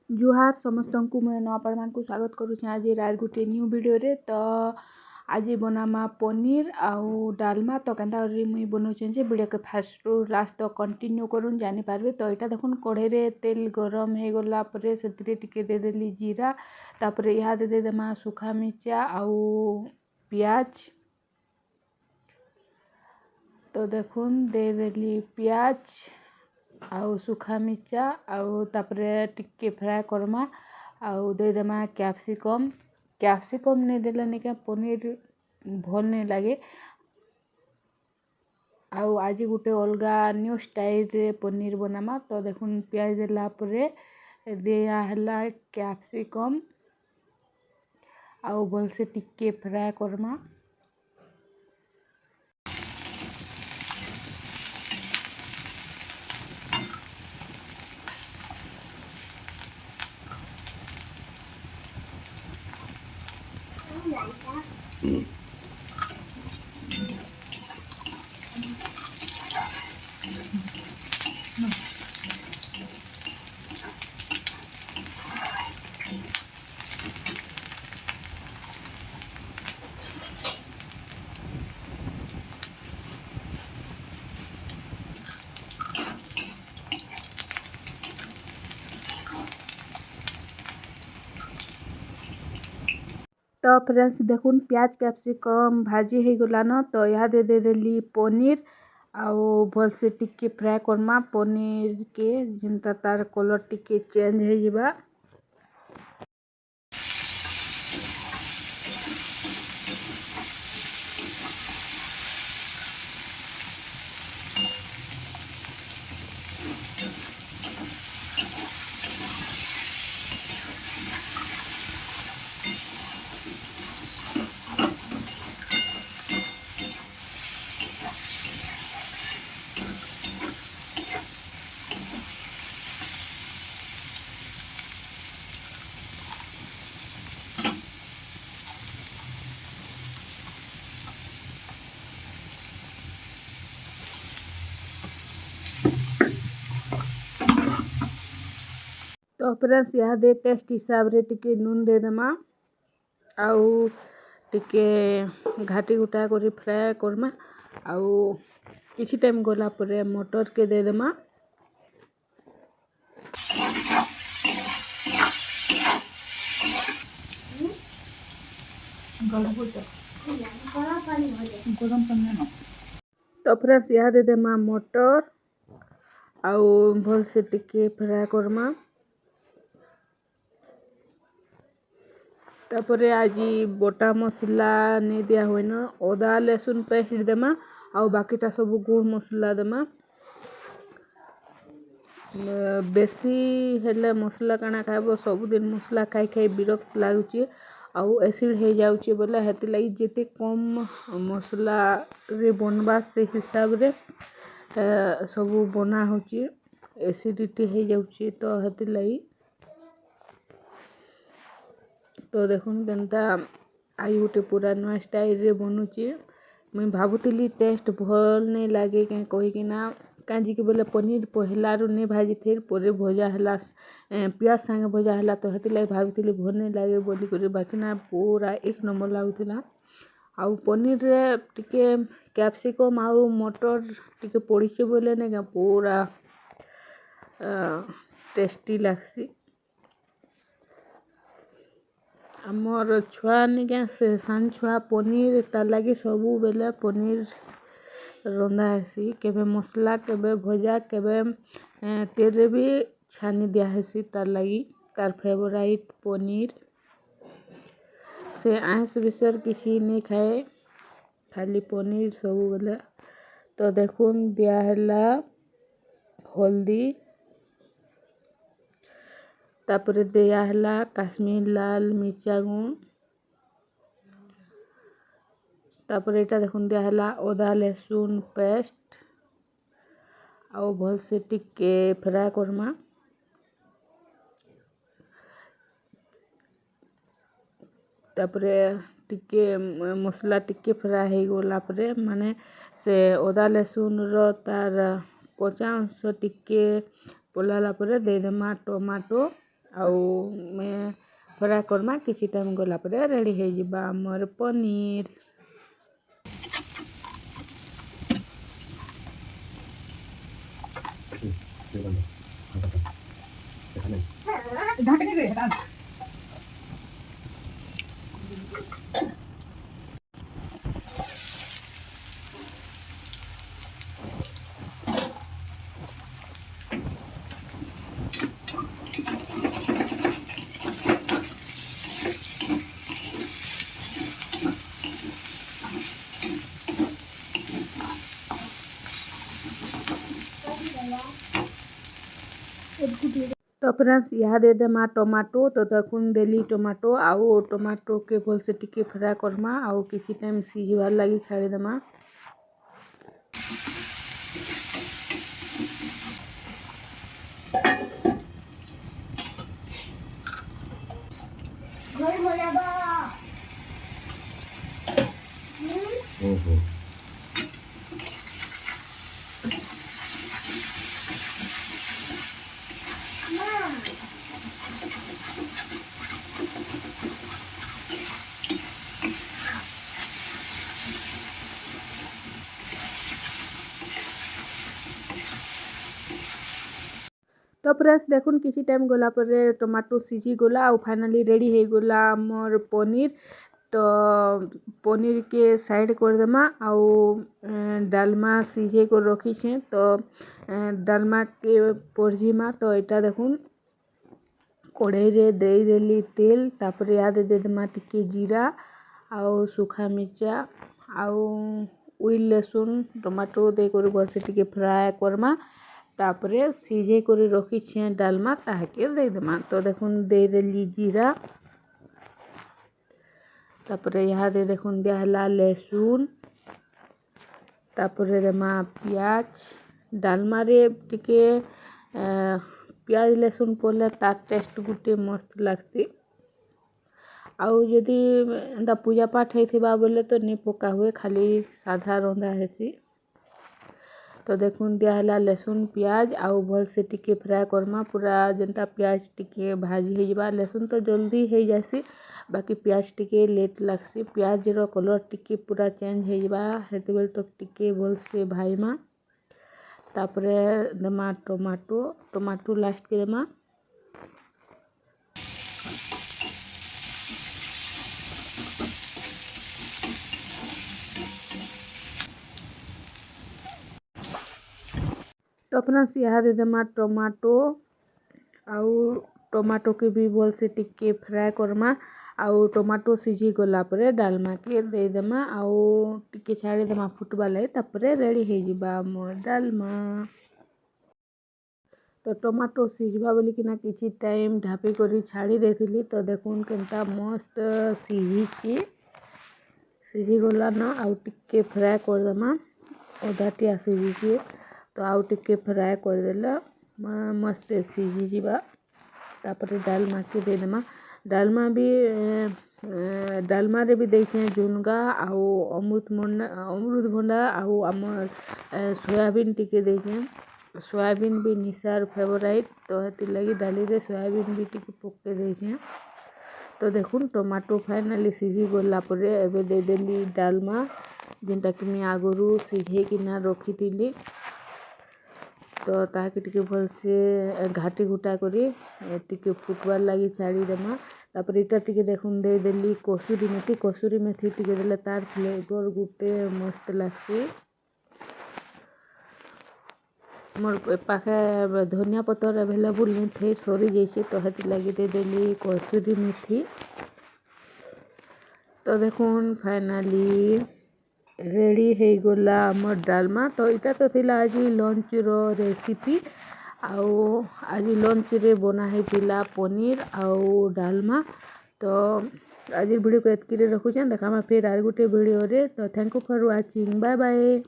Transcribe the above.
जुहार समस्त को मैं नवापाड़ को स्वागत करुँ आज रात गोटे न्यू वीडियो रे। तो आज बनामा पनीर आउ डालमा। तो केन्ता मुई बनाऊँ वीडियो के फास्ट रु लास्ट तक कंटिन्यू करूँ जानीपारे। तो यहाँ देखुन कढ़ई तेल गरम हो गला से देदेली जीरा, तापर यहाँ देदेमा सुखा मिर्चा आउ पियाज। तो देखुन देदेली पियाज आउ सुखा मिर्चा आउ तापरे टिके फ्राए करमा आउ देदेमा कैप्सिकम नहीं देले निका पनीर भल नहीं लगे। आउ आज गोटे अलगा न्यू स्टाइल रे पनीर बनामा। तो देखुन प्याज देला परे दिया हला कैप्सिकम आउ भल से टिके फ्राए करमा। तो फ्रेंड्स देखुन प्याज कैप्सिकम भाजी हो गला न। तो यहाँ देदेली पनीर आउ भल से टिके फ्राए करमा पनीर के जिनता तार कलर टिके चेंज हो जिबा। तो फ्रेंड्स यहाँ दे टेस्ट हिसाब रे टिके नून दे देमा आउ टिके घाटी गुटा करी फ्राए करमा आउ किसी टाइम गला परे मटर के दे देमा। तो फ्रेंड्स यहाँ दे देमा मटर आउ भल से टिके फ्राए करमा। तापरे आज बोटा मसला नहीं दिया हुए न अदा लहसुन पेस्ट देमा आउ बाकीटा सब गुड़ मसला देमा। बेसी हेले मसला काना खाइब सबुदिन मसला खाई खाई विरक्त लगुच आउ एसिड हो जाउचे बोले हेति लगी जेते कम मसला रे बनबा से हिसाब रे सब बना होची एसिडिटी हो जाउचे। तो हेति लगी तो देखुन केनता आई गोटे पूरा नुआ स्टाइल रे बनूची। मुई भाबुतिली टेस्ट भल नहीं लगे कहीं कहीकिना काजी के बोले पनीर पहला रू नहीं भाजी थे पर भजा है पियाज संगे भजा है। तो हेति लगी भाबुतिली भल नहीं लगे बोली कर बाकी ना पूरा एक नंबर लगुला। आउ पनीर रे टिके कैप्सिकम आउ मटर टिके पड़ीचे बोले नहीं पूरा टेस्टी लगसी। आमर छुआ निका से सान छुआ पनीर तार लगी सबू बेले पनीर रंधा हेसी केबे मसला केबे भजा केबे तेरे भी छानी दिया हेसी तार लगी तार फेवराइट पनीर से आइस विसर किसी नहीं खाए खाली पनीर सबू बेले। तो देखुन दिया है हल्दी तापरे दिया है काश्मीर लाल मिर्चा गुण तापर एटा देखुन दिया है अदा लहसुन पेस्ट आउ भल से टिके फ्राए करमा। तापरे टिके मसला टिके फ्राए हो गला परे माने से अदा लहसुन रो तार कच्चा अंश टिके पलाला परे दे देमा टमाटो ଆଉ फ्राए करमा किसी टाइम गला पर रेडी हो जिबा हमर पनीर। तो फ्रेंड्स यहाँ दे देमा टमाटो। तो देखुन देली टमाटो आउ टमाटो के भल से टिके फ्राए करमा आउ किसी टाइम सिझवार लगी छाड़ी देमा। तो फ्रेंड्स देखुन किसी टाइम गला पर टमाटो सिझी गला और फाइनली रेडी हो गला मोर पनीर। तो पनीर के साइड कर देमा आउ डालमा सिझे को रखी छे। तो डालमा के परजीमा तो एटा देखुन कढ़ाई रे दे देली तेल तापर याद दे देमा टिके जीरा आउ सुखा मिर्चा आउ उइल लहसुन टमाटो दे कर बस टिके फ्राए करमा। तापरे सिझे कर रखी छे डालमा ताके दे देमा। तो देखुन दे देली जीरा तापरे यहाँ दे देखुन दिया हला लहसुन तापरे देमा प्याज डालमा रे टिके प्याज लहसुन पड़ले तार टेस्ट गुटे मस्त लगसी। आउ जदि एंता पूजा पाठ होइथिबा बोले तो नहीं पका हुए खाली साधा रंधा हेसी। तो देखुन दिया हला लहसुन प्याज आउ भल से टिके फ्राए करमा पूरा जेंता प्याज टिके भाजी हो जिबा। लहसुन तो जल्दी हो जासी बाकी प्याज टिके लेट लगसी। प्याज रो कलर टिके पूरा चेंज हो जिबा हेते बेल तक टिके भल से भाईमा। तापरे देमा टमाटो लास्ट के देमा। तो अपना यहाँ दे देमा टमाटो आउ टमाटो के भी भल से टिके फ्राए करमा आउ टमाटो सिझी गला परे डालमा के दे देमा आउ टिके छाड़ी देमा फुटबा लगे तापरे रेडी हो जिबा मोर डालमा। तो टमाटो सिझबा बोली कि ना किसी टाइम ढापी करी छाड़ी देथिली। तो देखुन केनता मस्त सिझी गला ना आउ टिके फ्राए कर देमा अधाटिया सिझी। तो आउ टिके फ्राए कर देला मस्त सिझी जिबा। तापरे डालमा के दे देमा डालमा रे भी देखे जुनगा आउ अमृतभंडा आउ आमर सोयाबीन टिके देखे। सोयाबीन भी निशार फेवराइट तो हेती लगी डाली दे सोयाबीन भी टिके पके देखे। तो देखुन टमाटो फाइनली सिझी गला परे एबे दे देली डालमा जेनटा कि मैं आगरू सिझे कि ना रखी थी। तो ताके टिके भल से घाटी घुटा करी टिके फुटबार लगी छाड़ी देमा। तापर इटा टिके देखुन दे देली कसूरी मेथी टिके देले तार फ्लेवर गुटे मस्त लागसी। मोर पाखे धनिया पत्तर अवेलेबल नहीं थे सरी जैसे तो हेती लगी दे देली कसूरी मेथी। तो देखुन फाइनली रेडी हो गला मोर डालमा। तो इटा तो थिला आज लंच रो रेसिपी आउ आज लंच रे बना है थिला पनीर आउ डालमा। तो आज वीडियो को एतकी रे रखुछन देखा फिर आर गुटे वीडियो रे। तो thank you for watching bye bye.